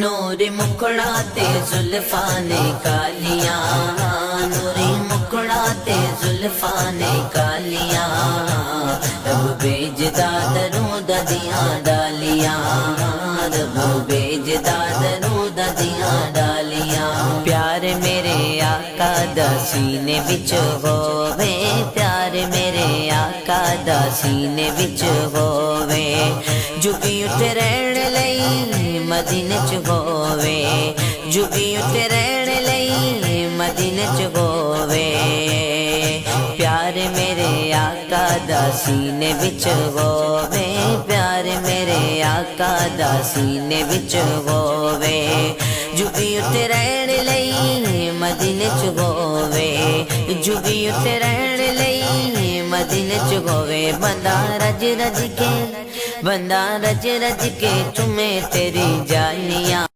نور مکھڑا تے زلفاں نے کالیاں، نور مکھڑا تے زلفاں نے کالیاں، رب بھیجدا درود دیاں ڈالیاں، رب بھیجدا درود دیاں ڈالیاں۔ پیار میرے آقا دا سینے وچ ہووے، پیار میرے آقا دا سینے وچ ہووے، جھکی اٹھ رہن لئی مدینے چ ہووے، جھکی اٹھ رہن لئی مدینے چ ہووے، پیار میرے آقا دا سینے وچ ہووے، پیار میرے آقا دا سینے وچ ہووے، جھکی اٹھ رہن لئی مدینے چ ہووے، جھکی اٹھ رہن لئی مدینے چ ہووے، بندہ رج رج کے، بندہ رج رج کے چومے تیری جانیاں۔